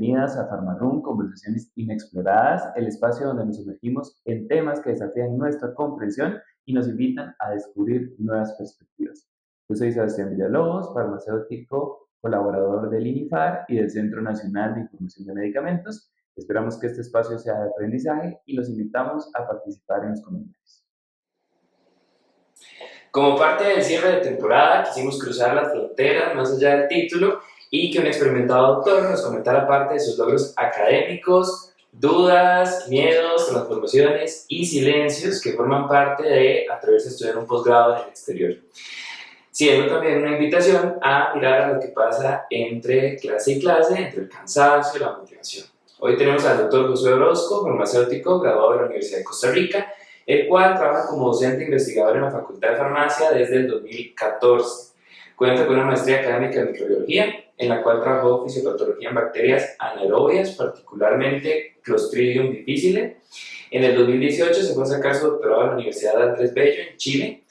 bienvenidas a PharmaRoom, Conversaciones Inexploradas, el espacio donde nos sumergimos en temas que desafían nuestra comprensión y nos invitan a descubrir nuevas perspectivas. Yo soy Sebastián Villalobos, farmacéutico, colaborador del INIFAR y del Centro Nacional de Información de Medicamentos. Esperamos que este espacio sea de aprendizaje y los invitamos a participar en los comentarios. Como parte del cierre de temporada, quisimos cruzar las fronteras más allá del título y que un experimentado doctor nos comentara parte de sus logros académicos, dudas, miedos, transformaciones y silencios que forman parte de atreverse a estudiar un posgrado en el exterior. Siendo también una invitación a mirar a lo que pasa entre clase y clase, entre el cansancio y la motivación. Hoy tenemos al doctor Josué Orozco, farmacéutico, graduado de la Universidad de Costa Rica, el cual trabaja como docente investigador en la Facultad de Farmacia desde el 2014. Cuenta con una maestría académica en microbiología, en la cual trabajó fisiopatología en bacterias anaerobias, particularmente Clostridium difficile. En el 2018 se fue a sacar su doctorado en la Universidad de Andrés Bello, en Chile,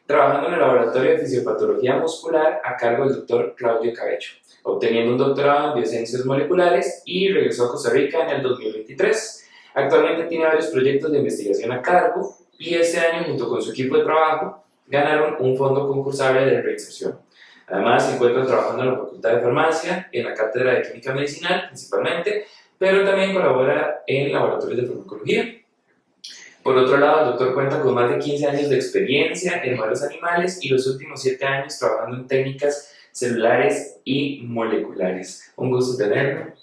trabajando en el laboratorio de fisiopatología muscular a cargo del doctor Claudio Cabello, obteniendo un doctorado en biociencias moleculares y regresó a Costa Rica en el 2023. Actualmente tiene varios proyectos de investigación a cargo y este año, junto con su equipo de trabajo, ganaron un fondo concursable de reinserción. Además, se encuentra trabajando en la Facultad de Farmacia, en la Cátedra de Química Medicinal principalmente, pero también colabora en laboratorios de farmacología. Por otro lado, el doctor cuenta con más de 15 años de experiencia en modelos animales y los últimos 7 años trabajando en técnicas celulares y moleculares. Un gusto tenerlo.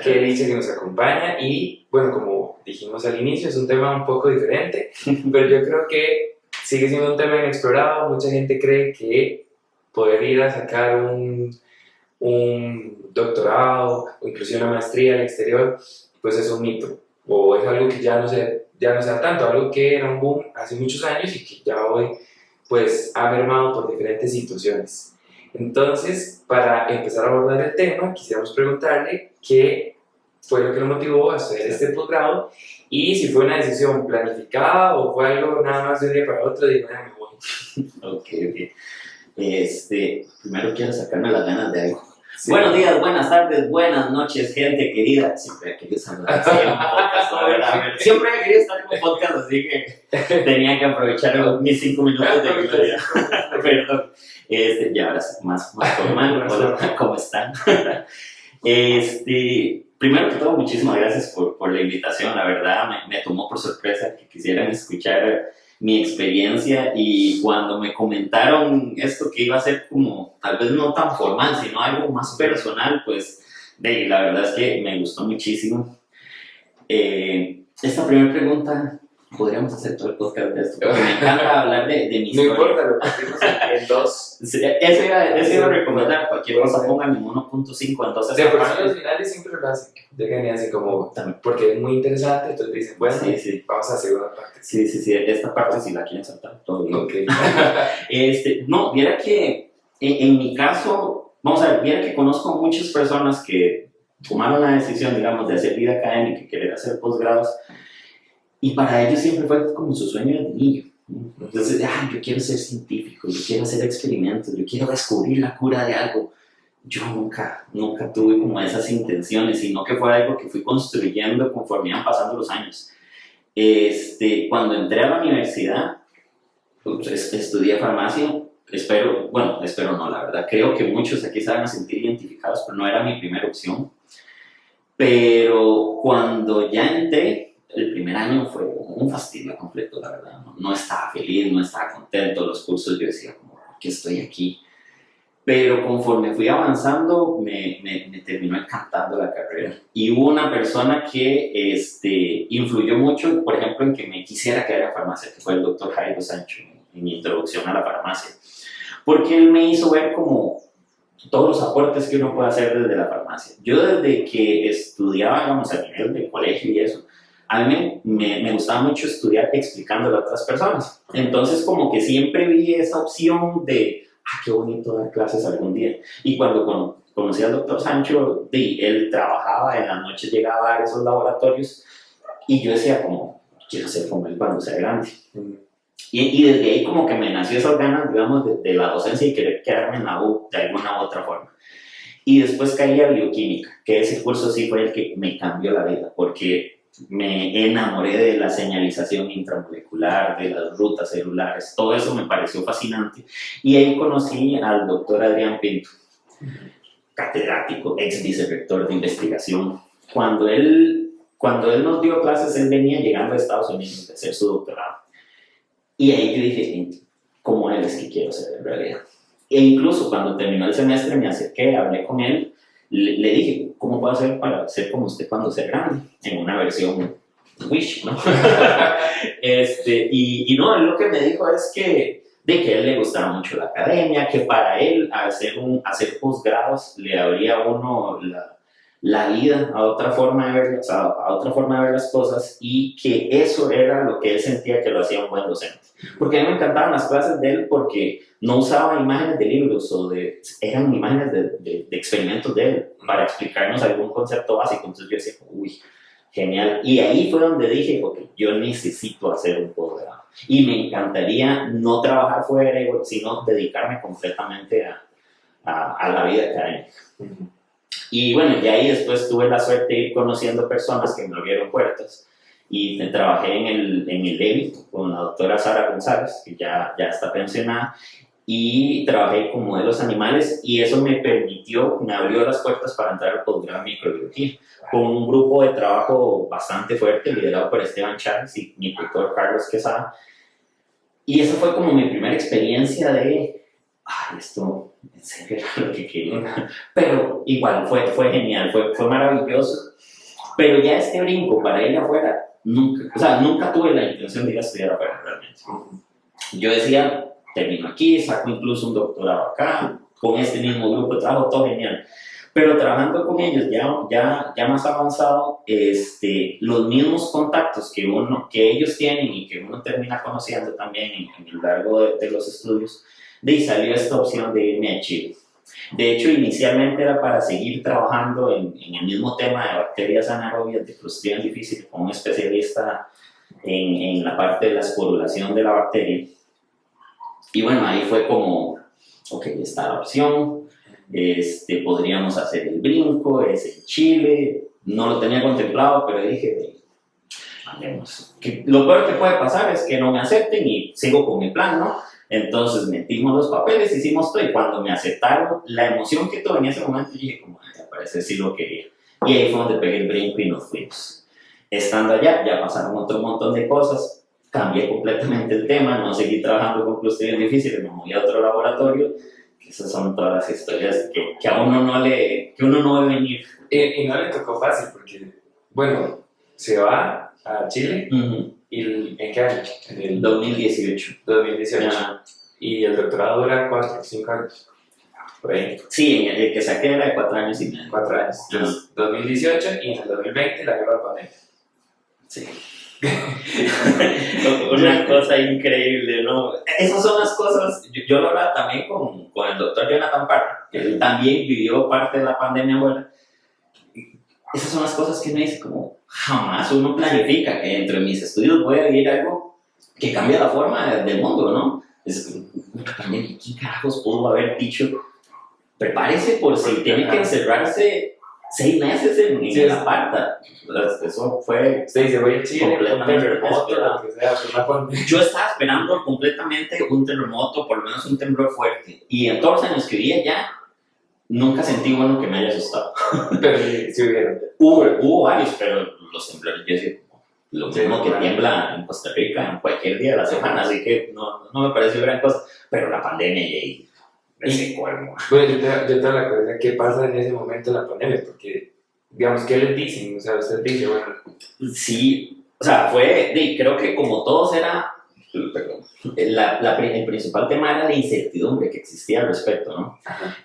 Qué dicha que nos acompaña y, bueno, como dijimos al inicio, es un tema un poco diferente, pero yo creo que sigue siendo un tema inexplorado. Mucha gente cree que poder ir a sacar un doctorado o incluso una maestría al exterior, pues es un mito, o es algo que ya no se da tanto, algo que era un boom hace muchos años y que ya hoy pues ha mermado por diferentes situaciones. Entonces, para empezar a abordar el tema, quisiéramos preguntarle qué fue lo que lo motivó a hacer este posgrado y si fue una decisión planificada o fue algo nada más de un día para otro, digo, me voy. Ok. Primero quiero sacarme las ganas de algo. Sí. Buenos días, buenas tardes, buenas noches, gente querida. Siempre he querido saludar así en un podcast, la verdad. Siempre he querido estar en un podcast, así que tenía que aprovechar mis 5 minutos de gloria. Perdón. Ya ahora sí, más formal. Hola, ¿cómo están? Primero que todo, muchísimas gracias por la invitación. La verdad, me tomó por sorpresa que quisieran escuchar mi experiencia, y cuando me comentaron esto que iba a ser como tal vez no tan formal sino algo más personal, pues la verdad es que me gustó muchísimo. Esta primera pregunta podríamos hacer todo el podcast de esto, porque me encanta hablar de mi historia. No importa, lo partimos en 2. Eso iba a recomendar, cualquier cosa pongan en 1.5, entonces de por sí los finales siempre lo hacen, llegan así como, porque es muy interesante, entonces dicen, bueno, sí, vamos a hacer una parte. Sí, esta parte si la quieren saltar, todo bien. Okay. No, viera que en mi caso, vamos a ver, viera que conozco muchas personas que tomaron la decisión, digamos, de hacer vida académica y querer hacer posgrados, y para ellos siempre fue como su sueño de niño. Entonces, yo quiero ser científico, yo quiero hacer experimentos, yo quiero descubrir la cura de algo. Yo nunca tuve como esas intenciones, sino que fue algo que fui construyendo conforme iban pasando los años. Cuando entré a la universidad, estudié farmacia. Espero no, la verdad, creo que muchos aquí se van a sentir identificados, pero no era mi primera opción. Pero cuando ya entré, el primer año fue un fastidio completo, la verdad. No estaba feliz, no estaba contento. Los cursos yo decía, como, ¿por qué estoy aquí? Pero conforme fui avanzando, me terminó encantando la carrera. Y hubo una persona que influyó mucho, por ejemplo, en que me quisiera quedar en farmacia, que fue el doctor Jairo Sancho, en mi introducción a la farmacia. Porque él me hizo ver como todos los aportes que uno puede hacer desde la farmacia. Yo desde que estudiaba, digamos, a nivel de colegio y eso, a mí me gustaba mucho estudiar explicándole a otras personas. Entonces, como que siempre vi esa opción de, qué bonito dar clases algún día. Y cuando conocí al doctor Sancho, él trabajaba, en las noches llegaba a esos laboratorios, y yo decía como, quiero ser como él cuando sea grande. Y desde ahí como que me nació esas ganas, digamos, de la docencia y querer quedarme en la U de alguna u otra forma. y después caí a bioquímica, que ese curso sí fue el que me cambió la vida, porque me enamoré de la señalización intramolecular, de las rutas celulares, todo eso me pareció fascinante. Y ahí conocí al doctor Adrián Pinto, catedrático, ex vicerrector de investigación. Cuando él nos dio clases, él venía llegando a Estados Unidos a hacer su doctorado. Y ahí yo dije, ¿cómo él es que quiero ser en realidad? E incluso cuando terminó el semestre me acerqué, hablé con él, le dije, ¿cómo puedo hacer para ser como usted cuando sea grande? En una versión Wish, ¿no? Y no, él lo que me dijo es que de que a él le gustaba mucho la academia, que para él hacer posgrados le abría a uno la vida a otra forma de ver, o sea, a otra forma de ver las cosas, y que eso era lo que él sentía que lo hacía un buen docente. Porque a mí me encantaban las clases de él porque no usaba imágenes de libros eran imágenes de experimentos de él para explicarnos algún concepto básico. Entonces yo decía, uy, genial. Y ahí fue donde dije, ok, yo necesito hacer un posgrado. Y me encantaría no trabajar fuera, sino dedicarme completamente a la vida académica. Y bueno, y ahí después tuve la suerte de ir conociendo personas que me abrieron puertas. Y trabajé en el EBI con la doctora Sara González, que ya está pensionada, y trabajé con modelos animales, y eso me abrió las puertas para entrar al posgrado en microbiología, con un grupo de trabajo bastante fuerte, liderado por Esteban Chávez y mi tutor Carlos Quesada. Y esa fue como mi primera experiencia de, esto en serio era lo que quería. Pero igual fue genial, fue maravilloso. Pero ya este brinco para ir afuera, nunca tuve la intención de ir a estudiar afuera realmente. Yo decía, termino aquí, saco incluso un doctorado acá, con este mismo grupo de trabajo, todo genial. Pero trabajando con ellos ya más avanzado, los mismos contactos que ellos tienen y que uno termina conociendo también en lo largo de los estudios, de ahí salió esta opción de irme a Chile. De hecho, inicialmente era para seguir trabajando en el mismo tema de bacterias anaerobias de Clostridium difficile con un especialista en la parte de la esporulación de la bacteria. Y bueno, ahí fue como, ok, está la opción, podríamos hacer el brinco, es en Chile, no lo tenía contemplado, pero dije, mandemos. Lo peor que puede pasar es que no me acepten y sigo con mi plan, ¿no? Entonces metimos los papeles, hicimos todo, y cuando me aceptaron, la emoción que tuve en ese momento, dije, como, al parecer sí lo quería. Y ahí fue donde pegué el brinco y nos fuimos. Estando allá, ya pasaron otro montón de cosas, cambié completamente el tema, no seguí trabajando con Clostridium difficile, me moví a otro laboratorio. Esas son todas las historias que a uno no ve venir. Y no le tocó fácil, porque, bueno, se va a Chile. ¿Y en qué año? En el 2018. 2018. Ya. Y el doctorado dura 4 o 5 años. Por ahí. Sí, el que saqué era de 4 años y medio. 4 años. Entonces, 2018 y en el 2020 la guerra de pandemia. Sí. Una cosa increíble, ¿no? Esas son las cosas. Yo lo hablaba también con el doctor Jonathan Parra, que él también vivió parte de la pandemia buena. Esas son las cosas que uno dice, como jamás uno planifica que dentro de mis estudios voy a vivir algo que cambia la forma del mundo, ¿no? Es una pandemia. ¿Quién carajos pudo haber dicho? Prepárese por si tiene que encerrarse 6 meses en la aparta. Eso fue. Sí, se fue a Chile, un terremoto, inesperado. lo que sea, una pandemia. Yo estaba esperando completamente un terremoto, por lo menos un temblor fuerte. Y en todos los años que vivía allá, nunca sentí uno que me haya asustado. Pero sí hubieron. Hubo varios, pero los temblores, yo decía, lo Sí, mismo que bueno. tiembla en Costa Rica en cualquier día de la semana, así que no me pareció gran cosa. Pero la pandemia y ahí, ese cuerno. Bueno, yo te la cosa, ¿qué pasa en ese momento de la pandemia? Porque, digamos, ¿qué les dicen? O sea, usted dice, bueno, Sí, o sea, creo que como todos era, perdón, el principal tema era la incertidumbre que existía al respecto, ¿no? ajá.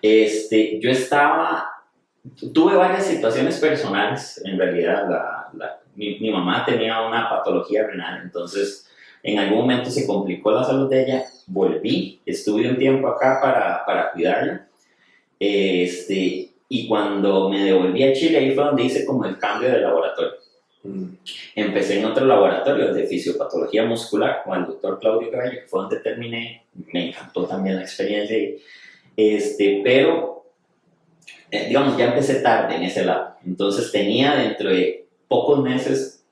Tuve varias situaciones personales, en realidad, mi mamá tenía una patología renal, entonces en algún momento se complicó la salud de ella, volví, estuve un tiempo acá para cuidarla, y cuando me devolví a Chile, ahí fue donde hice como el cambio de laboratorio. Empecé en otro laboratorio, el de fisiopatología muscular, con el doctor Claudio Cabello, que fue donde terminé. Me encantó también la experiencia. Pero digamos, ya empecé tarde en ese lado. Entonces tenía dentro de pocos meses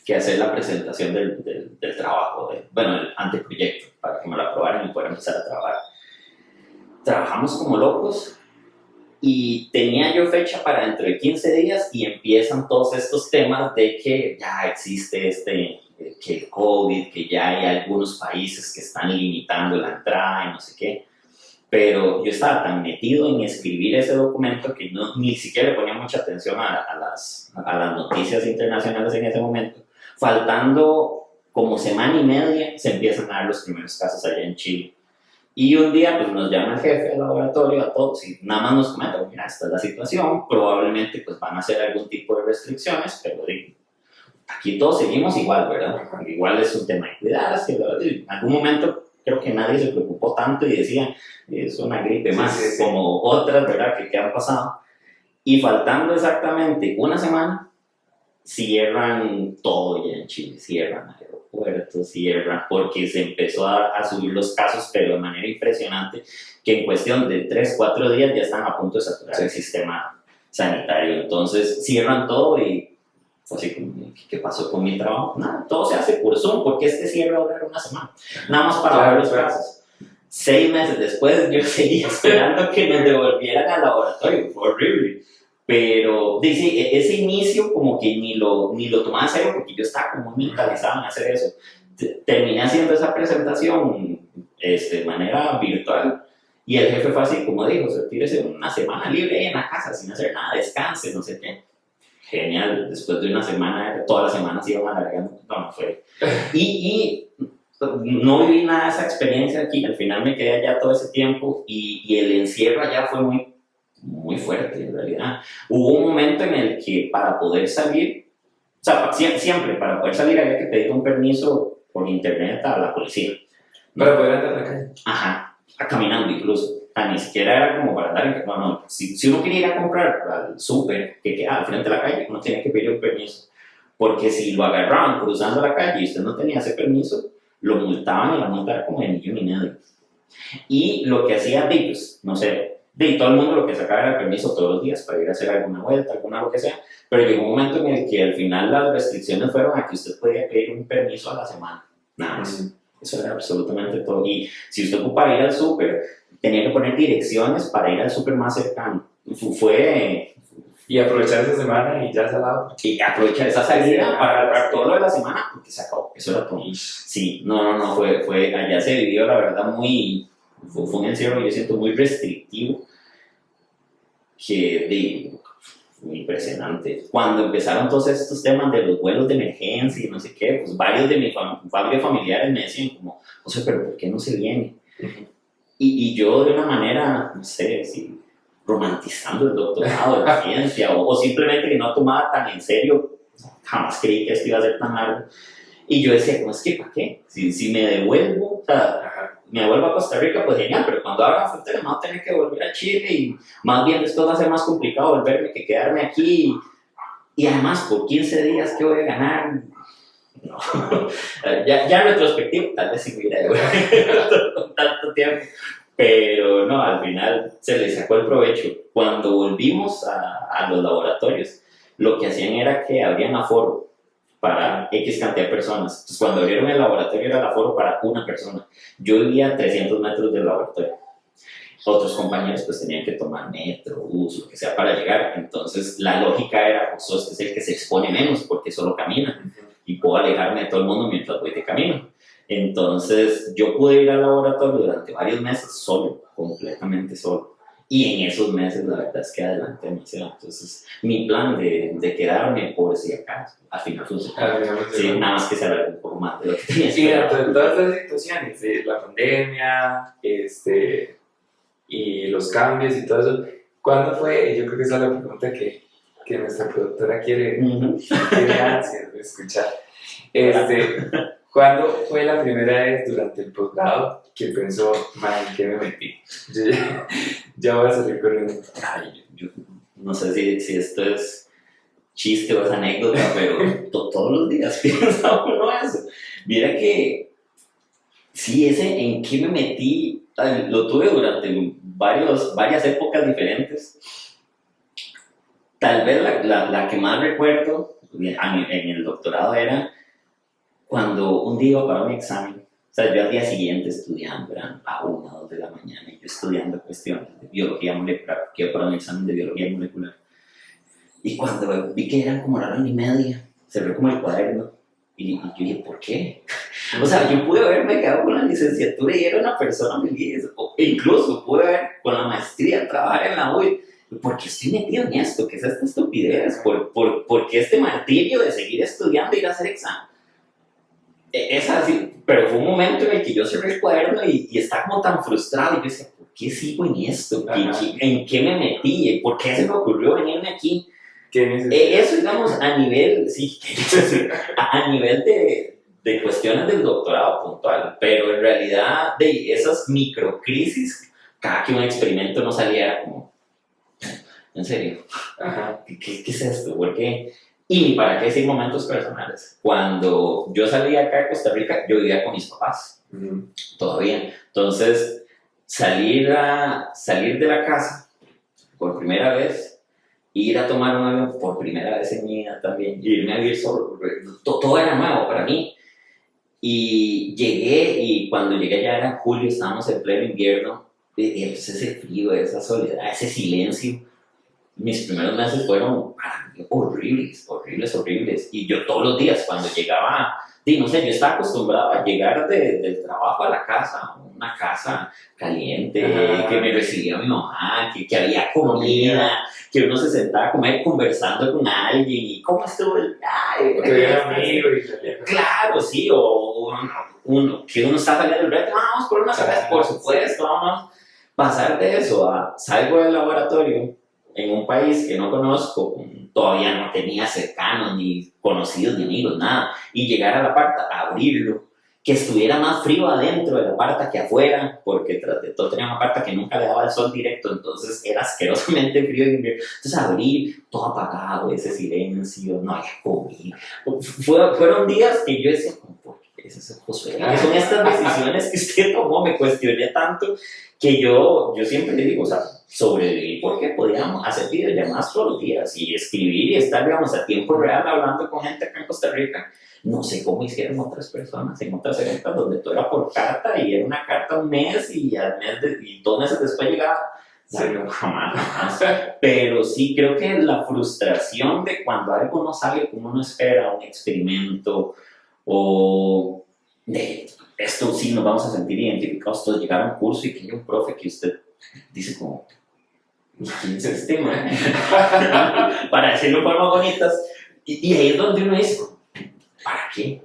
que hacer la presentación del trabajo, bueno, el anteproyecto, para que me lo aprobaran y poder empezar a trabajar. Trabajamos como locos y tenía yo fecha para dentro de 15 días y empiezan todos estos temas de que ya existe que el COVID, que ya hay algunos países que están limitando la entrada y no sé qué. Pero yo estaba tan metido en escribir ese documento que ni siquiera le ponía mucha atención a las noticias internacionales en ese momento. Faltando como semana y media se empiezan a dar los primeros casos allá en Chile. Y un día pues nos llama el jefe del laboratorio a todos y nada más nos comenta, mira, esta es la situación, probablemente pues van a hacer algún tipo de restricciones, pero aquí todos seguimos igual, ¿verdad? Igual es un tema de cuidarse, ¿verdad? En algún momento creo que nadie se preocupó tanto y decía, es una gripe más, como otras, ¿verdad?, que han pasado. Y faltando exactamente una semana, cierran todo ya en Chile, cierran aeropuertos, cierran, porque se empezó a subir los casos, pero de manera impresionante, que en cuestión de 3, 4 días ya están a punto de saturar el sistema sanitario. Entonces cierran todo y fue así como, ¿qué pasó con mi trabajo? Nada, todo se hace por Zoom, porque cierre va a durar una semana, nada más para ver los casos. 6 meses después yo seguía esperando que nos devolvieran al laboratorio, fue horrible. Pero dice, ese inicio como que ni lo tomaba en serio porque yo estaba como muy mentalizado en hacer eso. Terminé haciendo esa presentación de manera virtual y el jefe fue así como dijo, tírese una semana libre ahí en la casa sin hacer nada, descanse, no sé qué. Genial, después de una semana, todas las semanas iban alargando, no fue. Y no viví nada de esa experiencia aquí, al final me quedé allá todo ese tiempo y el encierro allá fue muy fuerte en realidad. Hubo un momento en el que para poder salir, o sea, siempre para poder salir había que pedir un permiso por internet a la policía. Para poder andar en la calle. Ajá, caminando incluso. Ni siquiera era como para andar en... No, si uno quería ir a comprar al súper que queda al frente de la calle, uno tenía que pedir un permiso. Porque si lo agarraban cruzando la calle y usted no tenía ese permiso, lo multaban y la multa era como de $1,500,000. Y lo que hacía, pues, no sé, todo el mundo lo que sacaba era el permiso todos los días para ir a hacer alguna vuelta, lo que sea. Pero llegó un momento en el que al final las restricciones fueron a que usted podía pedir un permiso a la semana. Nada más. Eso era absolutamente todo. Y si usted ocupaba ir al súper, tenía que poner direcciones para ir al súper más cercano. Y aprovechar esa semana y ya salado. Y aprovechar esa salida para agarrar todo lo de la semana, porque se acabó. Eso era todo. Sí, no, fue allá se vivió, la verdad, fue un encierro, yo siento, muy restrictivo, que muy impresionante. Cuando empezaron todos estos temas de los vuelos de emergencia y no sé qué, pues varios de mis familiares me decían como, José, pero ¿por qué no se viene? Y yo de una manera, no sé, si romantizando el doctorado de la ciencia o simplemente que no tomaba tan en serio, jamás creí que esto iba a ser tan largo. Y yo decía, ¿cómo es que para qué? Si me devuelvo, o sea, me devuelvo a Costa Rica, pues genial, pero cuando abra frontera me voy a tener que volver a Chile y más bien después va a ser más complicado volverme que quedarme aquí. Y además, por 15 días, ¿qué voy a ganar? No. ya en retrospectivo, tal vez sí me hubiera devuelto con tanto tiempo. Pero no, al final se le sacó el provecho. Cuando volvimos a los laboratorios, lo que hacían era que abrían aforo para X cantidad de personas. Entonces, cuando abrieron el laboratorio era el aforo para una persona. Yo vivía a 300 metros del laboratorio. Otros compañeros pues tenían que tomar metro, bus, lo que sea para llegar. Entonces, la lógica era, pues este es el que se expone menos porque solo camina y puedo alejarme de todo el mundo mientras voy de camino. Entonces, yo pude ir al laboratorio durante varios meses solo, completamente solo. Y en esos meses, la verdad es que adelanté demasiado. Entonces, mi plan de quedarme por si acaso, al final funcionó. Sí, nada más que se alargó un poco más de lo que tenía. Sí, dentro de todas las situaciones, la pandemia, y los cambios y todo eso, ¿cuándo fue? Yo creo que esa es la pregunta que nuestra productora quiere ansias de escuchar. ¿Cuándo fue la primera vez durante el posgrado que pensó, ¿en qué me metí? Ya voy a salir corriendo. Yo no sé si esto es chiste o es anécdota, pero todos los días piensa uno eso. Mira que sí, ese en qué me metí, lo tuve durante varias épocas diferentes. Tal vez la que más recuerdo en el doctorado era cuando un día iba para un examen. O sea, yo al día siguiente estudiando, eran a 1 o 2 de la mañana, y yo estudiando cuestiones de biología molecular, porque iba para un examen de biología molecular. Y cuando vi que eran como la 1:30, cerré como el cuaderno y yo dije, ¿por qué? O sea, yo pude haberme quedado con la licenciatura y era una persona feliz, o incluso pude haber con la maestría trabajar en la UI. ¿Por qué estoy metido en esto? ¿Qué es esta estupidez? ¿Por qué este martirio de seguir estudiando y ir a hacer examen? Es así, pero fue un momento en el que yo cerré el cuaderno y estaba como tan frustrado y yo decía, ¿por qué sigo en esto? ¿En qué me metí? ¿Por qué se me ocurrió venirme aquí? Eso, digamos, a nivel, sí, a nivel de cuestiones del doctorado puntual, pero en realidad de esas microcrisis, cada que un experimento no salía era como, ¿en serio? ¿Qué es esto? ¿Por qué? Y para qué decir momentos personales. Cuando yo salí acá de Costa Rica, yo vivía con mis papás, todavía. Entonces, salir de la casa por primera vez, ir a tomar un avión por primera vez en mi vida también, irme a vivir solo, todo era nuevo para mí. Y llegué, y cuando llegué ya era julio, estábamos en pleno invierno, y pues ese frío, esa soledad, ese silencio. Mis primeros meses fueron para mí horribles, horribles, horribles. Y yo todos los días, cuando llegaba, no sé, yo estaba acostumbrado a llegar del trabajo a la casa, una casa caliente, que me recibía mi mamá, que había comida, que uno se sentaba a comer conversando con alguien, y cómo estuvo el día. Que era amigo claro, sí, o que uno está saliendo del reto, vamos por una cerveza, por supuesto, vamos. Pasar de eso a salgo del laboratorio en un país que no conozco, todavía no tenía cercanos, ni conocidos, ni amigos, nada, y llegar a la parta, a abrirlo, que estuviera más frío adentro de la parta que afuera, porque tras de todo tenía una parta que nunca le daba el sol directo, entonces era asquerosamente frío en invierno. Entonces abrir, todo apagado, ese silencio, no había comida. Fueron días que yo decía, ¿por qué es eso, Josué? ¿Qué son estas decisiones que usted tomó? Me cuestioné tanto que yo siempre le digo, o sea, sobrevivir porque podíamos hacer videollamadas todos los días y escribir y estar, digamos, a tiempo real hablando con gente acá en Costa Rica. No sé cómo hicieron otras personas en otras épocas donde todo era por carta y era una carta un mes y al mes y 2 meses después llegaba. Sí, jamás. Pero sí creo que la frustración de cuando algo no sale como uno espera, un experimento o de esto sí nos vamos a sentir identificados todos, llegar a un curso y que haya un profe que usted dice como, ¿quién es este man? Para decirlo de formas bonitas, y ahí es donde uno dice, ¿para qué?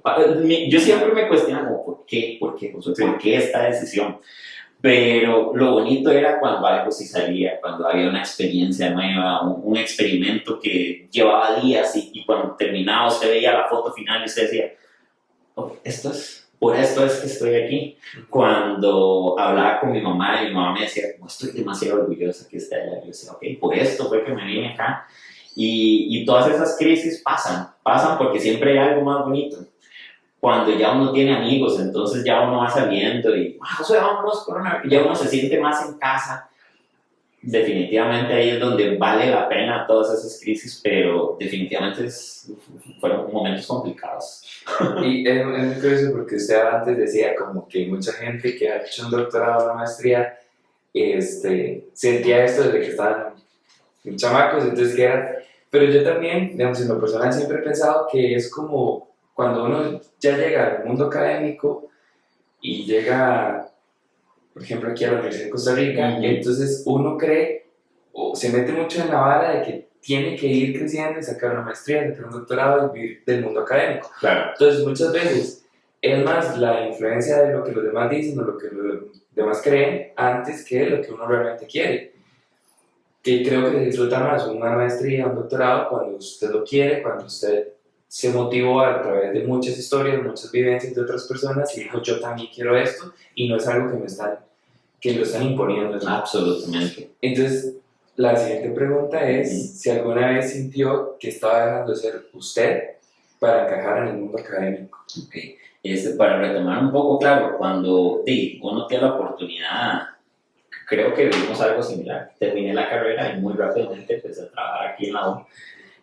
Yo siempre me cuestionaba, ¿por qué? ¿Por qué esta decisión? Pero lo bonito era cuando algo sí salía, cuando había una experiencia nueva, un experimento que llevaba días y cuando terminaba usted veía la foto final y usted decía, oh, por esto es que estoy aquí. Cuando hablaba con mi mamá y mi mamá me decía, oh, estoy demasiado orgullosa que esté allá, yo decía, ok, por esto fue que me vine acá. Y todas esas crisis pasan porque siempre hay algo más bonito. Cuando ya uno tiene amigos, entonces ya uno va saliendo y José, vámonos, ya uno se siente más en casa. Definitivamente ahí es donde vale la pena todas esas crisis, pero definitivamente fueron momentos complicados. Y es muy curioso porque usted antes decía como que mucha gente que ha hecho un doctorado o una maestría sentía esto desde que estaban chamacos, entonces que era. Pero yo también, digamos, en lo personal siempre he pensado que es como cuando uno ya llega al mundo académico y llega, por ejemplo, aquí a la Universidad de Costa Rica, y entonces uno cree o se mete mucho en la vara de que tiene que ir creciendo y sacar una maestría, sacar un doctorado y vivir del mundo académico. Claro. Entonces, muchas veces es más la influencia de lo que los demás dicen o lo que los demás creen antes que lo que uno realmente quiere. Que creo que se disfruta más una maestría, un doctorado cuando usted lo quiere, cuando usted se motivó a través de muchas historias, muchas vivencias de otras personas y dijo yo también quiero esto y no es algo que lo están imponiendo, ¿no? Absolutamente. Entonces, la siguiente pregunta es si alguna vez sintió que estaba dejando de ser usted para encajar en el mundo académico. Ok, para retomar un poco, claro, cuando uno tiene la oportunidad, creo que vivimos algo similar. Terminé la carrera y muy rápidamente empecé a trabajar aquí en la U.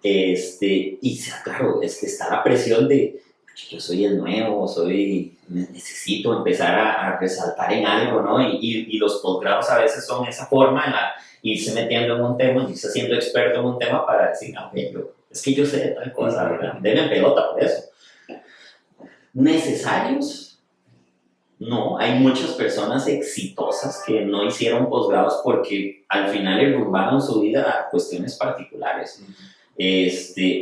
Y claro, está la presión de yo soy el nuevo, necesito empezar a resaltar en algo, ¿no? Y los posgrados a veces son esa forma en la irse metiendo en un tema, irse siendo experto en un tema para decir, no, es que yo sé de tal cosa, ¿verdad? Denme pelota por eso. ¿Necesarios? No, hay muchas personas exitosas que no hicieron posgrados porque al final enrumbaron su vida a cuestiones particulares.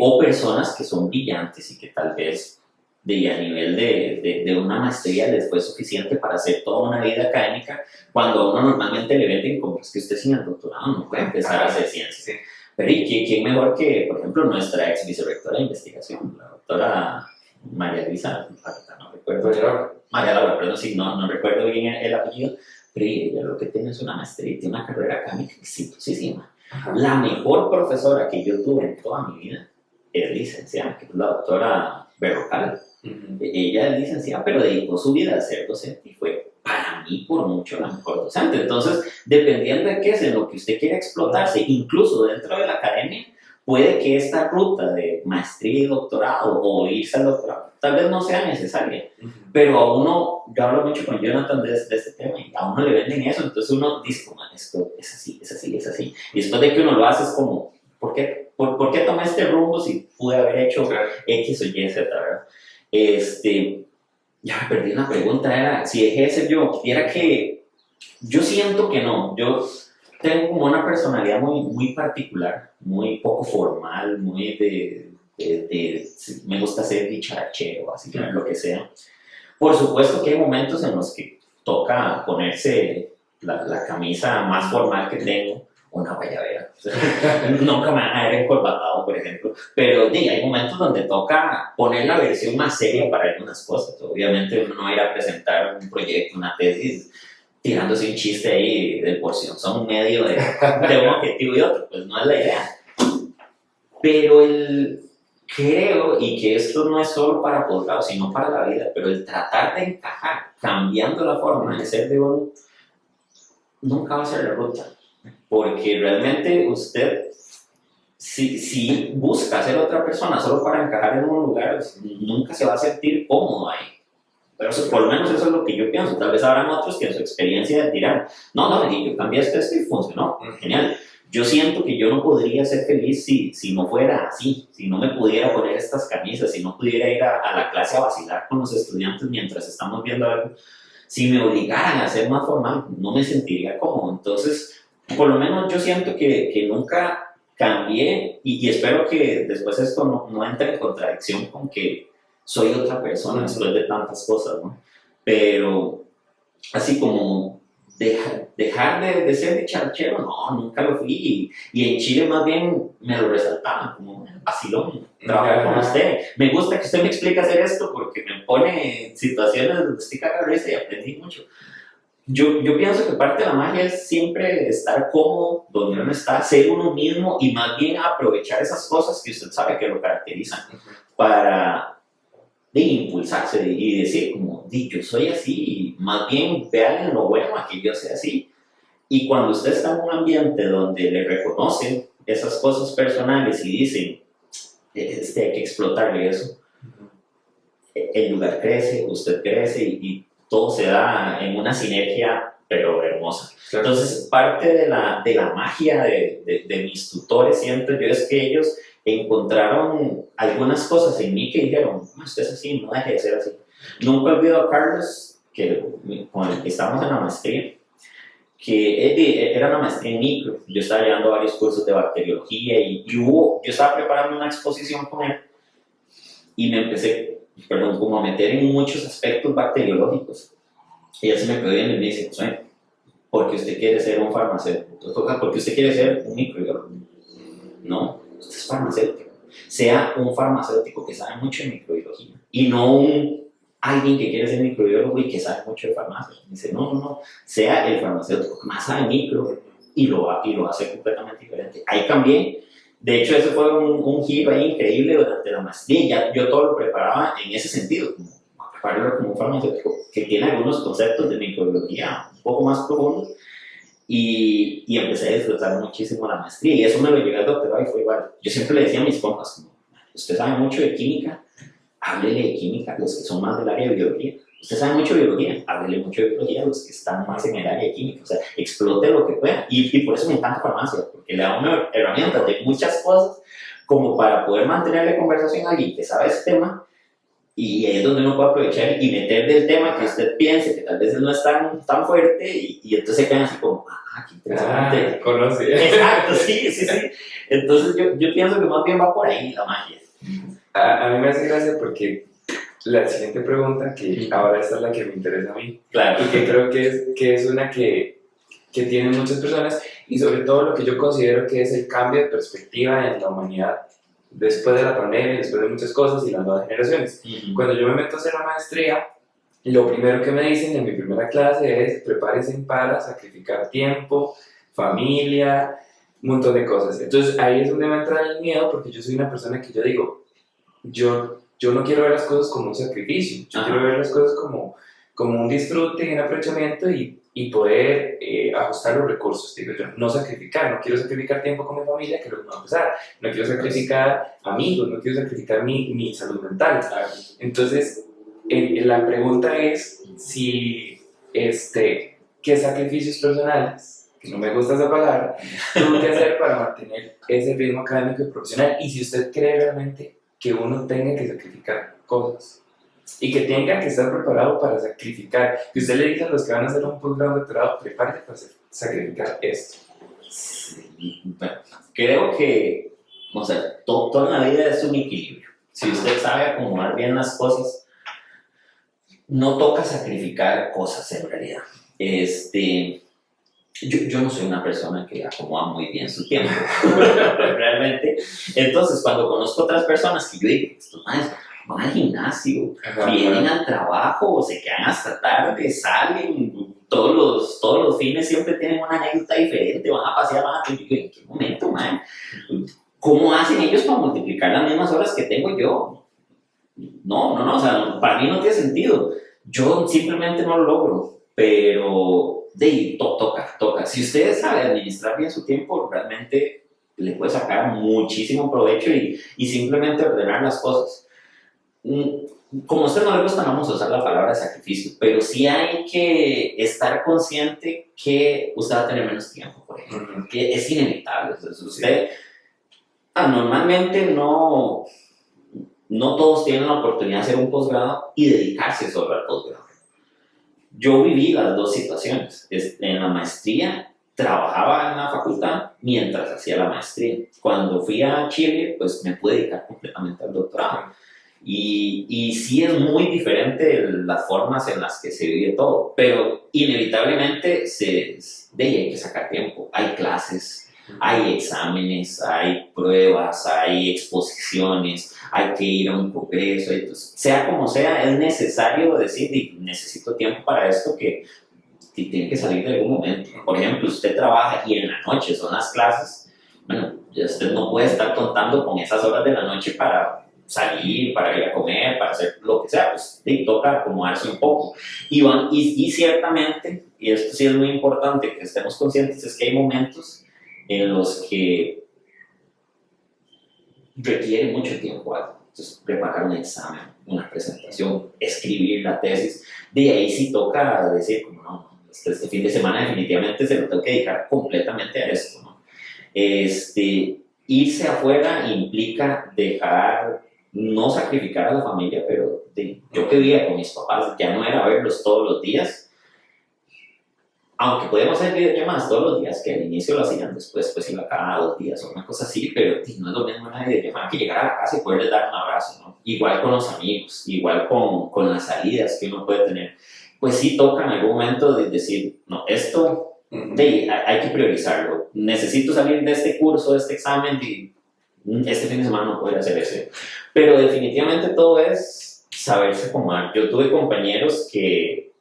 O personas que son brillantes y que tal vez a nivel de una maestría les fue suficiente para hacer toda una vida académica, cuando a uno normalmente le venden como es que usted sin el doctorado no puede empezar a hacer ciencia. Sí. Pero ¿y quién mejor que, por ejemplo, nuestra ex vicerrectora de investigación, la doctora María Luisa, no recuerdo, María Laura, pero no recuerdo bien el apellido, pero ella lo que tiene es una maestría y tiene una carrera académica exitosísima. La mejor profesora que yo tuve en toda mi vida es licenciada, que es la doctora Berrocal. Ella es licenciada, pero dedicó su vida a ser docente y fue para mí por mucho la mejor docente. Entonces, dependiendo de qué es en lo que usted quiera explotarse, incluso dentro de la academia, puede que esta ruta de maestría y doctorado o irse al doctorado tal vez no sea necesaria, pero a uno, yo hablo mucho con Jonathan de este tema y a uno le venden eso, entonces uno dice, esto es así, y después de que uno lo hace es como, ¿por qué tomé este rumbo si pude haber hecho X o Y, etcétera, ¿verdad? Ya me perdí una pregunta, era si dejé de ser yo, era que yo siento que no, yo tengo como una personalidad muy particular, muy poco formal, muy me gusta ser dicharachero, así que lo que sea. Por supuesto que hay momentos en los que toca ponerse la camisa más formal que tengo, una guayabera. Nunca me van a ver encorbatado, por ejemplo, pero hay momentos donde toca poner la versión más seria para algunas cosas. Obviamente uno no va a ir a presentar un proyecto, una tesis, tirándose un chiste ahí del porción, son un medio de un objetivo y otro, pues no es la idea. Pero creo, y que esto no es solo para posgrado, sino para la vida, pero el tratar de encajar, cambiando la forma de ser de uno, nunca va a ser la ruta. Porque realmente usted, si busca ser otra persona solo para encajar en un lugar, nunca se va a sentir cómodo ahí. Pero por lo menos eso es lo que yo pienso. Tal vez habrán otros que en su experiencia dirán, no, yo cambié esto y funcionó, genial. Yo siento que yo no podría ser feliz si no fuera así, si no me pudiera poner estas camisas, si no pudiera ir a la clase a vacilar con los estudiantes mientras estamos viendo algo. Si me obligaran a ser más formal, no me sentiría cómodo. Entonces, por lo menos yo siento que nunca cambié y espero que después esto no entre en contradicción con que soy otra persona después de tantas cosas, ¿no? Pero así como dejar de ser dicharachero, no, nunca lo fui. Y en Chile más bien me lo resaltaban como vacilón, trabajar con usted. Me gusta que usted me explique hacer esto porque me pone en situaciones donde estoy cagado y aprendí mucho. Yo pienso que parte de la magia es siempre estar cómodo donde uno está, ser uno mismo y más bien aprovechar esas cosas que usted sabe que lo caracterizan para impulsarse y decir como, yo soy así, y más bien vean lo bueno a que yo sea así. Y cuando usted está en un ambiente donde le reconocen esas cosas personales y dicen, hay que explotarle eso, el lugar crece, usted crece y todo se da en una sinergia, pero hermosa. Claro. Entonces, parte de la magia de mis tutores, siento yo, es que ellos encontraron algunas cosas en mí que dijeron, no, usted es así, no deje de ser así. Nunca olvido a Carlos, con el que estábamos en la maestría, que era una maestría en micro. Yo estaba llevando varios cursos de bacteriología y yo estaba preparando una exposición con él y me empecé, como a meter en muchos aspectos bacteriológicos. Y él se me quedó viendo y me dice, ¿por qué usted quiere ser un farmacéutico? ¿Por qué usted quiere ser un microbiólogo? No, usted es farmacéutico. Sea un farmacéutico que sabe mucho de microbiología y no alguien que quiere ser microbiólogo y que sabe mucho de farmacia. Dice, no, sea el farmacéutico que más sabe micro y lo hace completamente diferente. Ahí cambié. De hecho, eso fue un giro ahí increíble durante la maestría. Yo todo lo preparaba en ese sentido, como prepararlo como un farmacéutico que tiene algunos conceptos de microbiología un poco más profundos y empecé a disfrutar muchísimo la maestría y eso me lo llevé al doctorado y fue igual. Yo siempre le decía a mis compas, como, usted sabe mucho de química, háblele de química, los que son más del área de biología. Usted sabe mucho de biología, háblele mucho de biología a los que están más en el área de química. O sea, explote lo que pueda. Y por eso me encanta farmacia, porque le da una herramienta de muchas cosas como para poder mantener la conversación a alguien que sabe ese tema. Y ahí es donde uno puede aprovechar y meter del tema que usted piense que tal vez no es tan fuerte y entonces se quedan así como, qué interesante. Conocí. Exacto, sí. Entonces yo pienso que más bien va por ahí la magia. A mí me hace gracia porque la siguiente pregunta, que ahora esta es la que me interesa a mí, Claro. y que creo que es una que tienen muchas personas, y sobre todo lo que yo considero que es el cambio de perspectiva en la humanidad después de la pandemia, después de muchas cosas y las nuevas generaciones. Cuando yo me meto a hacer la maestría, lo primero que me dicen en mi primera clase es prepárense para sacrificar tiempo, familia, un montón de cosas. Entonces ahí es donde me entra el miedo, porque yo soy una persona que yo digo, yo no quiero ver las cosas como un sacrificio, yo quiero ver las cosas como un disfrute y un aprovechamiento y poder ajustar los recursos, digo yo, no sacrificar, no quiero sacrificar tiempo con mi familia, que es lo que me va a empezar, no quiero sacrificar amigos, no quiero sacrificar mi salud mental. Entonces, la pregunta es si, ¿qué sacrificios personales, que no me gusta esa palabra, tengo que hacer para mantener ese ritmo académico y profesional? Y si usted cree realmente que uno tenga que sacrificar cosas y que tenga que estar preparado para sacrificar, que usted le dice a los que van a hacer un posgrado, un doctorado, prepárate para sacrificar esto. Sí, bueno, creo que, o sea, toda la vida es un equilibrio. Si usted sabe acomodar bien las cosas, no toca sacrificar cosas en realidad. Yo no soy una persona que acomoda muy bien su tiempo, realmente. Entonces, cuando conozco otras personas que yo digo, estos manes van al gimnasio, vienen al trabajo, se quedan hasta tarde, salen, todos los fines siempre tienen una anécdota diferente, van a pasear, ¿en qué momento, man? ¿Cómo hacen ellos para multiplicar las mismas horas que tengo yo? No, o sea, para mí no tiene sentido. Yo simplemente no lo logro, pero toca. Si usted sabe administrar bien su tiempo, realmente le puede sacar muchísimo provecho y simplemente ordenar las cosas. Como a usted no le gusta, no vamos a usar la palabra sacrificio, pero sí hay que estar consciente que usted va a tener menos tiempo, por ejemplo, que es inevitable. Entonces, usted normalmente no todos tienen la oportunidad de hacer un posgrado y dedicarse solo al posgrado. Yo viví las dos situaciones. En la maestría trabajaba en la facultad mientras hacía la maestría. Cuando fui a Chile, pues me pude dedicar completamente al doctorado. Y sí es muy diferente las formas en las que se vive todo, pero inevitablemente hay que sacar tiempo. Hay clases, hay exámenes, hay pruebas, hay exposiciones, hay que ir a un congreso. Entonces, sea como sea, es necesario decir, necesito tiempo para esto, que tiene que salir de algún momento. Por ejemplo, usted trabaja y en la noche son las clases, bueno, usted no puede estar contando con esas horas de la noche para salir, para ir a comer, para hacer lo que sea, pues toca acomodarse un poco. Y ciertamente, y esto sí es muy importante que estemos conscientes, es que hay momentos en los que requiere mucho tiempo algo. Entonces, preparar un examen, una presentación, escribir la tesis, de ahí sí toca decir, como no, este fin de semana definitivamente se lo tengo que dedicar completamente a esto, ¿no? Irse afuera implica no sacrificar a la familia, pero yo que vivía con mis papás, ya no era verlos todos los días, aunque podíamos hacer videollamadas todos los días, que al inicio lo hacían, después pues iba cada 2 días o una cosa así, pero no es lo mismo una videollamada que llegar a la casa y poderles dar un abrazo, ¿no? Igual con los amigos, igual con las salidas que uno puede tener. Pues sí toca en algún momento de decir, no, esto hay que priorizarlo. Necesito salir de este curso, de este examen, este fin de semana no puedo hacer ese. Pero definitivamente todo es saberse acomodar. Yo tuve compañeros que,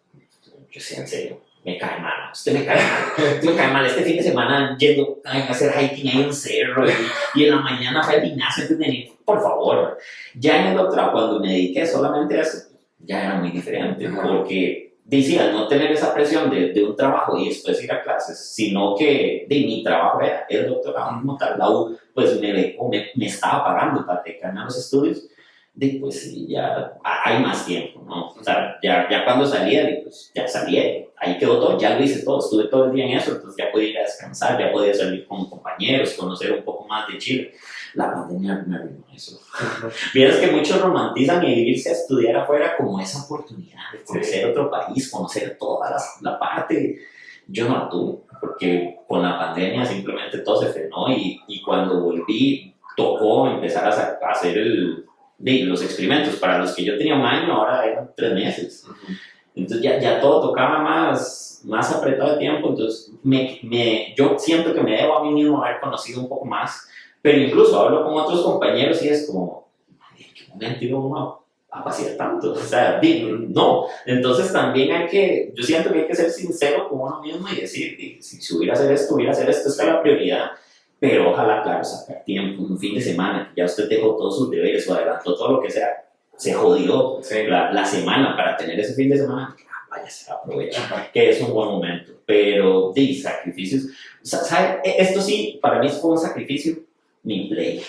yo sé, en serio, me cae mal, usted me cae mal, este fin de semana yendo a hacer hiking ahí en un cerro y en la mañana fue al gimnasio antes de venir, por favor. Ya en el doctorado, cuando me dediqué solamente a eso, ya era muy diferente, porque decía, no tener esa presión de un trabajo y después ir a clases, sino que de mi trabajo era el doctorado como tal, la U, pues me estaba pagando para dedicarme a los estudios, de pues sí, ya hay más tiempo, ¿no? O sea, ya cuando salía, pues ya salía, ahí quedó todo, ya lo hice todo, estuve todo el día en eso, entonces ya podía ir a descansar, ya podía salir con compañeros, conocer un poco más de Chile. La pandemia me arruinó eso. Vieras que muchos romantizan el irse a estudiar afuera como esa oportunidad de conocer otro país, conocer toda la parte. Yo no la tuve, porque con la pandemia simplemente todo se frenó y cuando volví tocó empezar a hacer los experimentos. Para los que yo tenía un año, ahora eran 3 meses. Entonces ya todo tocaba más apretado de tiempo, entonces yo siento que me debo a mí mismo haber conocido un poco más, pero incluso hablo con otros compañeros y es como, ¿en qué momento iba uno a pasear tanto? O sea, no. Entonces también yo siento que hay que ser sincero con uno mismo y decir, si hubiera hacer esto, esta es la prioridad, pero ojalá, claro, sacar tiempo, un fin de semana, ya usted dejó todos sus deberes o adelantó todo lo que sea, se jodió la semana para tener ese fin de semana, vaya, se aprovecha, que es un buen momento, pero de sacrificios, ¿sabe? Esto sí, para mí fue un sacrificio, mi Play.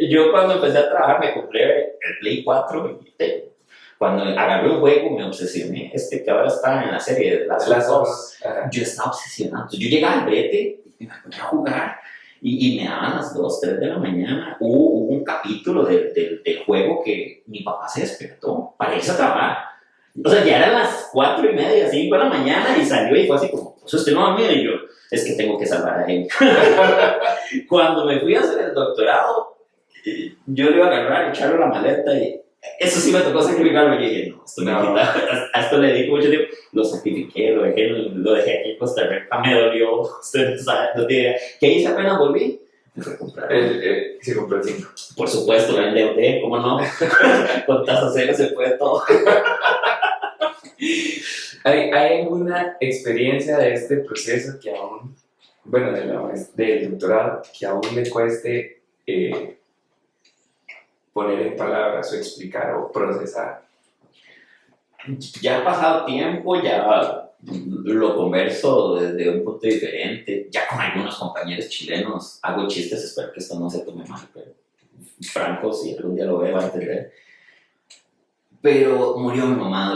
Yo cuando empecé a trabajar me compré el Play 4 y cuando agarré un juego me obsesioné, que ahora está en la serie de las dos, yo estaba obsesionado, yo llegaba al brete y me ponía a jugar. Y me daban las 2, 3 de la mañana. Hubo un capítulo del juego que mi papá se despertó para irse a trabajar. O sea, ya eran las 4:30, 5 de la mañana y salió y fue así como, pues usted no dormía. Y yo, es que tengo que salvar a él. Cuando me fui a hacer el doctorado, yo le iba a agarrar, echarle la maleta y eso sí me tocó sacrificarlo. Y dije, no, esto me quita. A esto le di mucho tiempo. Lo sacrifiqué, lo dejé aquí en Costa Rica, me dolió. Usted no sabe, no tiene idea. ¿Qué hice apenas volví? Me fue a comprar. Se compró el 5. Por supuesto, el DOT, ¿cómo no? Con tasa cero se puede todo. ¿Hay alguna experiencia de este proceso que aún, bueno, del doctorado, que aún le cueste poner en palabras o explicar o procesar? Ya ha pasado tiempo, ya lo converso desde un punto diferente, ya con algunos compañeros chilenos hago chistes, espero que esto no se tome mal, pero Franco, si algún día lo ve, va a entender. Pero murió mi mamá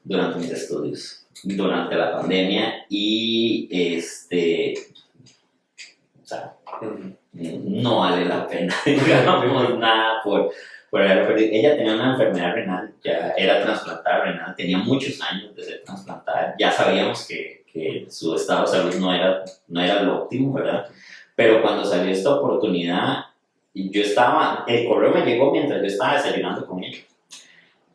durante mis estudios, durante la pandemia, y o sea, no vale la pena, digamos, nada por haberlo perdido. Ella tenía una enfermedad renal, ya era trasplantada renal, tenía muchos años de ser trasplantada, ya sabíamos que su estado de salud no era lo óptimo, ¿verdad? Pero cuando salió esta oportunidad, el correo me llegó mientras yo estaba desayunando con ella.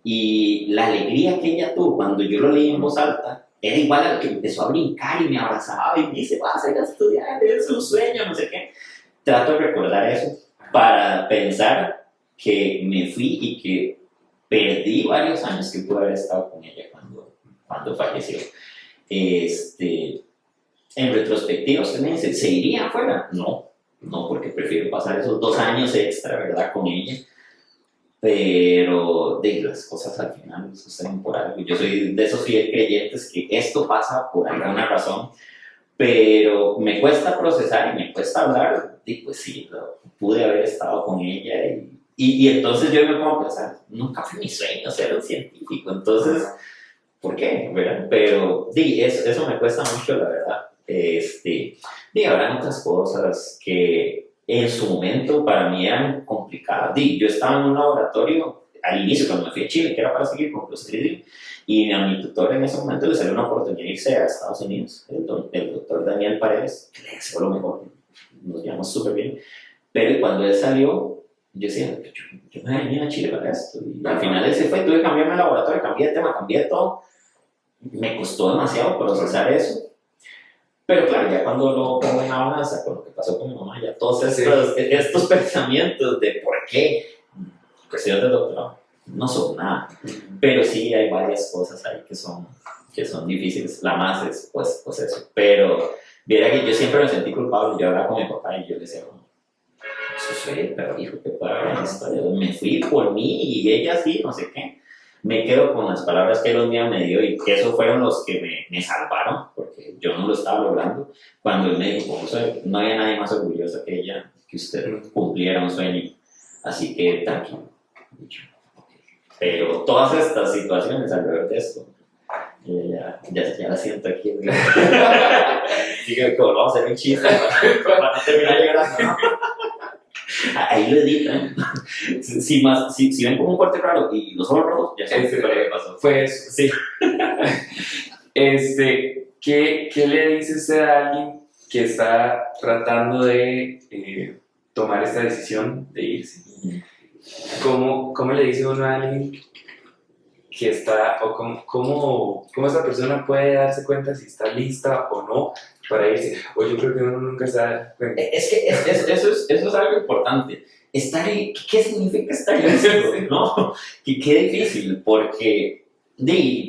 Y la alegría que ella tuvo cuando yo lo leí en voz alta era igual a la que empezó a brincar y me abrazaba y me dice, vas a ir a estudiar, es un sueño, no sé qué. Trato de recordar eso para pensar que me fui y que perdí varios años que pude haber estado con ella cuando falleció. En retrospectiva, usted me dice, ¿se iría afuera? No, porque prefiero pasar esos 2 años extra, ¿verdad?, con ella. Pero de las cosas al final suceden por algo. Yo soy de esos fieles creyentes que esto pasa por alguna razón, pero me cuesta procesar y me cuesta hablar. Y pues sí, pude haber estado con ella y entonces yo me pongo a pensar, nunca fue mi sueño ser un científico, entonces, ¿por qué? ¿Verdad? Pero eso me cuesta mucho, la verdad. Habrán otras cosas que en su momento para mí eran complicadas. Yo estaba en un laboratorio al inicio cuando me fui a Chile, que era para seguir con Clostridium, y a mi tutor en ese momento le salió una oportunidad de irse a Estados Unidos, el doctor Daniel Paredes, que le deseo lo mejor, nos llevamos súper bien, pero cuando él salió, yo decía, yo me venía a Chile para esto, y al final él se fue, tuve que cambiarme el laboratorio, cambié de tema, cambié todo, me costó demasiado procesar eso. Pero claro, ya cuando lo pongo en la balanza con lo que pasó con mi mamá, ya todos estos pensamientos de por qué, cuestión del doctorado, no son nada. Pero sí hay varias cosas ahí que son difíciles. La más es pues eso. Pero viera que yo siempre me sentí culpable. Yo hablaba con mi papá y yo le decía, eso soy el peor hijo que puede haber en la historia. Me fui por mí y ella sí, no sé qué. me quedo con las palabras que él un día me dio y que esos fueron los que me salvaron, porque yo no lo estaba logrando. Cuando él me dijo, José, no había nadie más orgulloso que ella, que usted cumpliera un sueño. Así que tranquilo. Pero todas estas situaciones alrededor de esto, ya la siento aquí. Digo que vamos a hacer un chiste para no terminar llorando, ¿no? Ahí lo editan. Si ven como un corte raro y los ojos rojos, ya saben lo que pasó. Fue eso. Sí. ¿Qué le dice usted a alguien que está tratando de tomar esta decisión de irse? ¿Cómo le dice uno a alguien que está, o cómo esta persona puede darse cuenta si está lista o no para irse? O yo creo que uno nunca se da cuenta. Es que eso es algo importante. ¿Qué significa estar listo? ¿No? Qué difícil, porque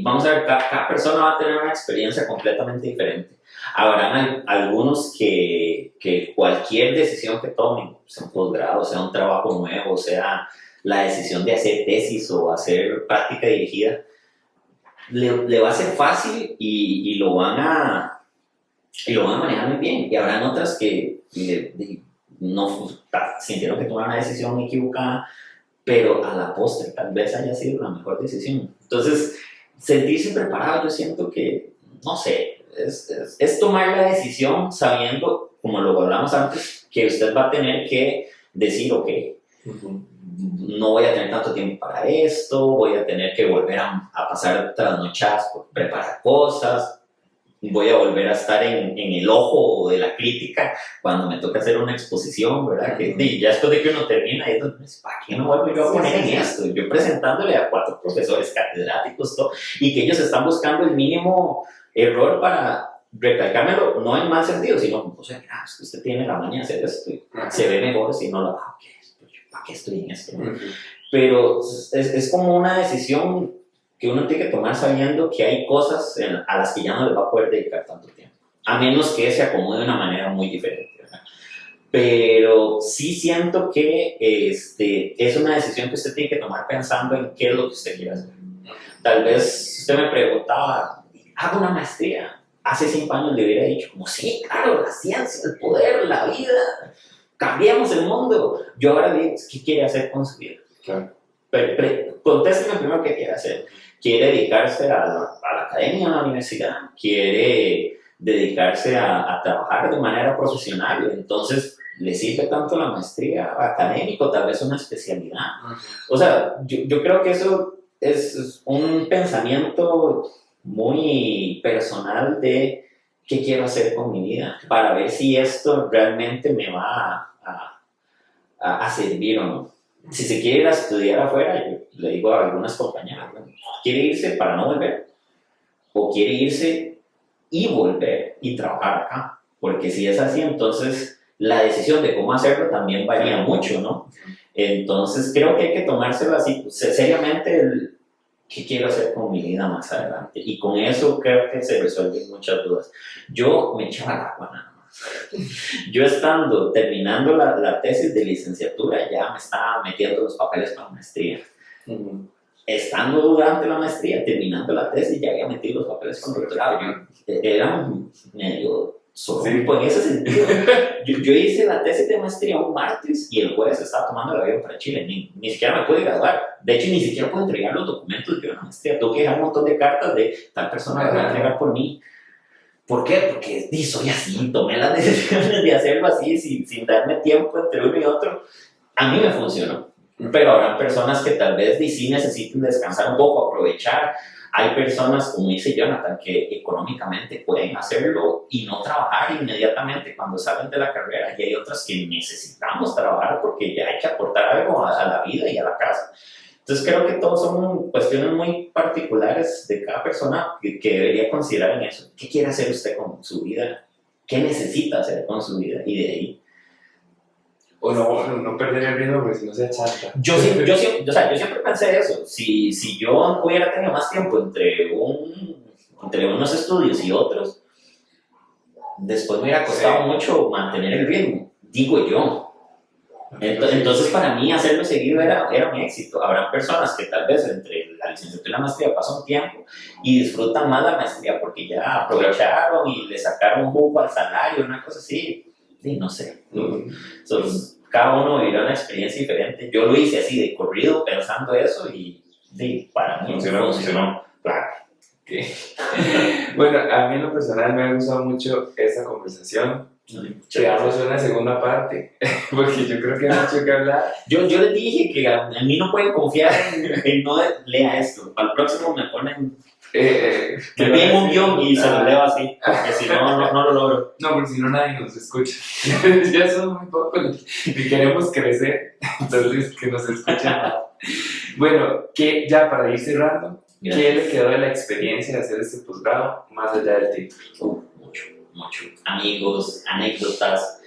vamos a ver, cada persona va a tener una experiencia completamente diferente. Habrán algunos que cualquier decisión que tomen, sea un posgrado, sea un trabajo nuevo, sea la decisión de hacer tesis o hacer práctica dirigida, le va a ser fácil y lo van a manejar muy bien. Y habrán otras que no sintieron que tomaron una decisión equivocada, pero a la postre tal vez haya sido la mejor decisión. Entonces, sentirse preparado, yo siento que, no sé, es tomar la decisión sabiendo, como lo hablamos antes, que usted va a tener que decir, ok, no voy a tener tanto tiempo para esto, voy a tener que volver a pasar trasnochadas por preparar cosas, voy a volver a estar en el ojo de la crítica cuando me toca hacer una exposición, ¿verdad? Que ya después de que uno termina, entonces, ¿para qué me vuelvo yo a poner en esto? Yo presentándole a 4 profesores catedráticos, todo, y que ellos están buscando el mínimo error para recalcármelo, no en mal sentido, sino, o sea, es que usted tiene la maña de hacer esto y se ve mejor si no lo hago. ¿Para qué estoy en esto? Pero es como una decisión que uno tiene que tomar sabiendo que hay cosas a las que ya no le va a poder dedicar tanto tiempo, a menos que se acomode de una manera muy diferente, ¿verdad? Pero sí siento que es una decisión que usted tiene que tomar pensando en qué es lo que usted quiere hacer. Tal vez usted me preguntaba, hago una maestría. Hace 5 años le hubiera dicho, como sí, claro, la ciencia, el poder, la vida, cambiemos el mundo. Yo ahora digo, ¿qué quiere hacer con su vida? Claro. Contésteme primero qué quiere hacer. ¿Quiere dedicarse a la academia, a la universidad? ¿Quiere dedicarse a trabajar de manera profesional? Entonces, ¿le sirve tanto la maestría académica o tal vez una especialidad? O sea, yo creo que eso es un pensamiento muy personal de qué quiero hacer con mi vida para ver si esto realmente me va a servir o no. Si se quiere ir a estudiar afuera, yo le digo a algunas compañeras, ¿quiere irse para no volver? ¿O quiere irse y volver y trabajar acá? Porque si es así, entonces la decisión de cómo hacerlo también varía mucho, ¿no? Entonces creo que hay que tomárselo así, pues, seriamente, ¿qué quiero hacer con mi vida más adelante? Y con eso creo que se resuelven muchas dudas. Yo me echaba al agua nada más. Yo terminando la tesis de licenciatura, ya me estaba metiendo los papeles para la maestría. Estando durante la maestría, terminando la tesis, ya había metido los papeles para el doctorado. Era medio sorpresivo en ese sentido. Yo hice la tesis de maestría un martes y el jueves estaba tomando el avión para Chile. Ni siquiera me pude graduar. De hecho, ni siquiera pude entregar los documentos de la maestría. Tuve que dejar un montón de cartas de tal persona que va a entregar por mí. ¿Por qué? Porque soy así, tomé las decisiones de hacerlo así, sin darme tiempo entre uno y otro. A mí me funcionó. Pero habrá personas que tal vez sí necesiten descansar un poco, aprovechar. Hay personas, como dice Jonathan, que económicamente pueden hacerlo y no trabajar inmediatamente cuando salen de la carrera. Y hay otras que necesitamos trabajar porque ya hay que aportar algo a la vida y a la casa. Entonces creo que todos son cuestiones muy particulares de cada persona que debería considerar en eso. ¿Qué quiere hacer usted con su vida? ¿Qué necesita hacer con su vida? Y de ahí. O no perder el ritmo porque si no se achanta. Yo siempre pensé eso. Si yo hubiera tenido más tiempo entre unos estudios y otros, después me hubiera costado mucho mantener el ritmo, digo yo. Entonces para mí hacerlo seguido era un éxito. Habrán personas que tal vez entre la licenciatura y la maestría pasa un tiempo y disfrutan más la maestría porque ya aprovecharon y le sacaron jugo al salario, una cosa así. Sí, no sé. Entonces, cada uno vivirá una experiencia diferente. Yo lo hice así de corrido pensando eso y sí, para mí funcionó. Claro. Okay. Bueno, a mí en lo personal me ha gustado mucho esta conversación. Llegamos a una segunda parte, porque yo creo que hay mucho que hablar. Yo les dije que a mí no pueden confiar en no lea esto. Al próximo me ponen me piden un guión y se lo leo así, porque si no lo logro. No, porque si no nadie nos escucha. Ya son muy pocos y queremos crecer, entonces que nos escuchen más. Bueno, que ya para ir cerrando, ¿qué le quedó de la experiencia de hacer este posgrado más allá del título? Mucho. Amigos, anécdotas,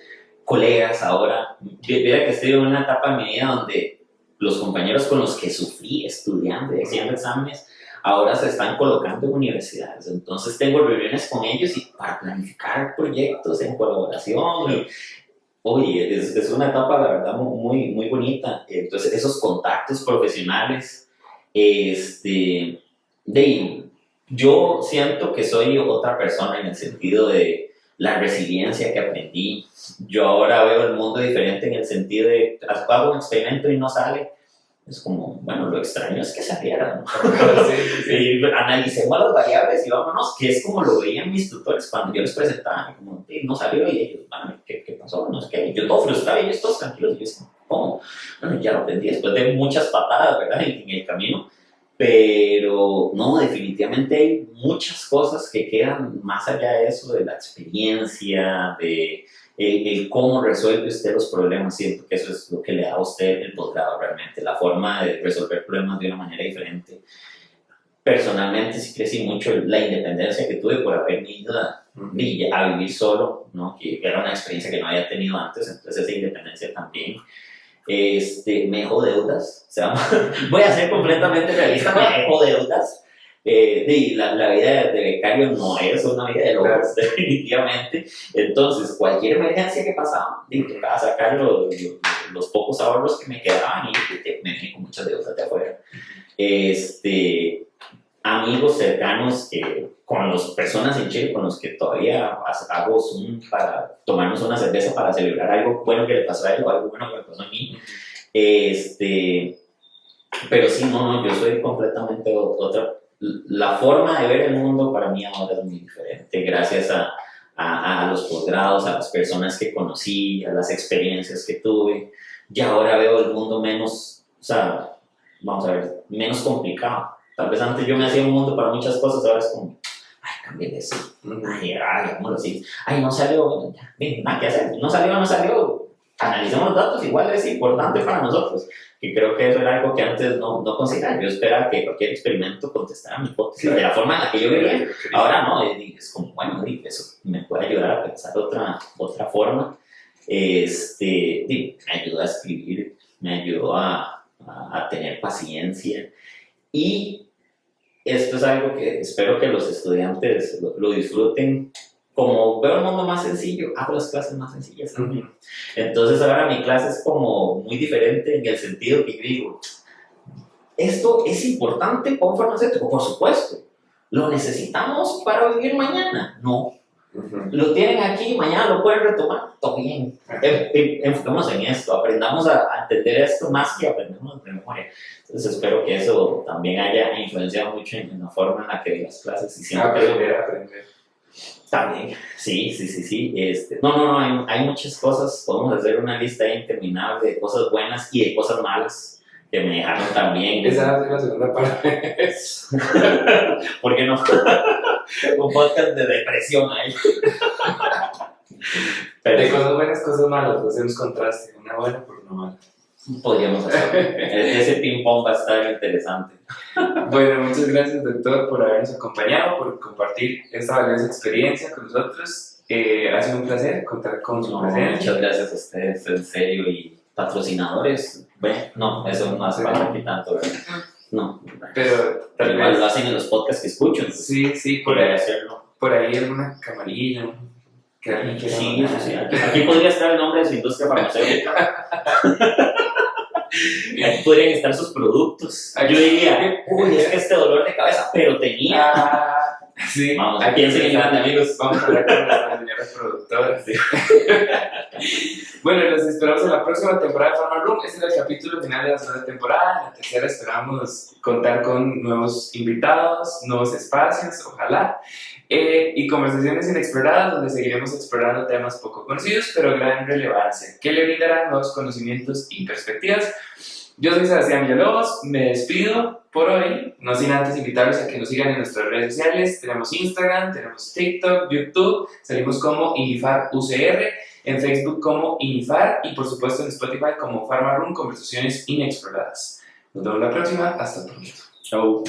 colegas ahora. Mira que estoy en una etapa de mi vida donde los compañeros con los que sufrí estudiando y haciendo exámenes ahora se están colocando en universidades. Entonces tengo reuniones con ellos y para planificar proyectos en colaboración. Y, oye, es una etapa, la verdad, muy, muy bonita. Entonces, esos contactos profesionales, yo siento que soy otra persona en el sentido de la resiliencia que aprendí. Yo ahora veo el mundo diferente en el sentido de hago un experimento y no sale. Es como, bueno, lo extraño es que saliera, ¿no? Sí. Analicemos las variables y vámonos, que es como lo veían mis tutores cuando yo les presentaba, como, no salió y ellos, bueno, ¿qué pasó? No sé qué. Yo todo frustrado y ellos todos tranquilos. Y yo decía, ¿cómo? Bueno, ya lo aprendí después de muchas patadas, ¿verdad? En el camino. Pero no, definitivamente hay muchas cosas que quedan más allá de eso, de la experiencia, de el cómo resuelve usted los problemas. Siento que eso es lo que le da a usted el posgrado realmente, la forma de resolver problemas de una manera diferente. Personalmente sí crecí mucho la independencia que tuve por haberme ido a vivir solo, ¿no? Que era una experiencia que no había tenido antes, entonces esa independencia también. Me dejó deudas, o sea, voy a ser completamente realista, me dejó deudas. La vida de becario no es una vida de locos, definitivamente. Entonces, cualquier emergencia que pasaba, tocaba sacar los pocos ahorros que me quedaban y me vine con muchas deudas de afuera. Amigos cercanos con las personas en Chile con los que todavía hago Zoom para tomarnos una cerveza para celebrar algo bueno que le pasó a él o algo bueno que le pasó a mí. Pero sí, no, yo soy completamente otra. La forma de ver el mundo para mí ahora es muy diferente, gracias a los posgrados, a las personas que conocí, a las experiencias que tuve. Y ahora veo el mundo menos, o sea, vamos a ver, menos complicado. Tal vez antes yo me hacía un mundo para muchas cosas, ahora es como, ay, cambien eso, hagámoslo así. Ay, no salió, nada que hacer, no salió, analicemos los datos, igual es importante para nosotros. Y creo que eso era algo que antes no consideraba. Yo esperaba que cualquier experimento contestara mi hipótesis de la forma en la que yo vivía. Ahora no, es como, bueno, eso me puede ayudar a pensar otra forma. Me ayudó a escribir, me ayudó a tener paciencia. Y esto es algo que espero que los estudiantes lo disfruten. Como veo el mundo más sencillo, hago las clases más sencillas también. Entonces ahora mi clase es como muy diferente en el sentido que yo digo, esto es importante para un farmacéutico, por supuesto. ¿Lo necesitamos para vivir mañana? No. Lo tienen aquí, mañana lo pueden retomar, todo bien. Enfoquemos en esto, aprendamos a entender esto más que aprendemos de memoria. Entonces espero que eso también haya influenciado mucho en la forma en la que doy las clases. Y siempre Aprender. También, sí. No, hay muchas cosas, podemos hacer una lista interminable de cosas buenas y de cosas malas que me dejaron también. Esa es la segunda parte. ¿Por qué no? Un podcast de depresión ahí. Pero De cosas buenas, cosas malas, hacemos contraste, una buena por una mala. Podríamos hacer. Ese ping-pong va a estar interesante. Bueno, muchas gracias, doctor, por habernos acompañado, por compartir esta valiosa experiencia con nosotros. Ha sido un placer contar con su presencia. Muchas gracias a ustedes, en serio, y patrocinadores. Bueno, no, eso no hace falta aquí tanto, ¿verdad? No. Pero tal igual vez lo hacen en los podcasts que escucho. Sí, por ahí hacerlo. Por ahí alguna camarilla. Sí. Aquí podría estar el nombre de su industria farmacéutica. Aquí podrían estar sus productos. Yo diría, uy, es que este dolor de cabeza, pero tenía. Sí, Vamos, aquí piensen en grande, amigos. Vamos a hablar con nuestras señoras productoras. Bueno, los esperamos en la próxima temporada de Pharma Room. Este es el capítulo final de la segunda temporada. En la tercera esperamos contar con nuevos invitados, nuevos espacios, ojalá. Y conversaciones inexploradas, donde seguiremos explorando temas poco conocidos, pero de gran relevancia, que le brindarán nuevos conocimientos y perspectivas. Yo soy Sebastián Villalobos, me despido por hoy, no sin antes invitarlos a que nos sigan en nuestras redes sociales. Tenemos Instagram, tenemos TikTok, YouTube, salimos como Inifar UCR, en Facebook como Inifar y por supuesto en Spotify como Pharma Room, conversaciones inexploradas. Nos vemos la próxima, hasta pronto. Chau.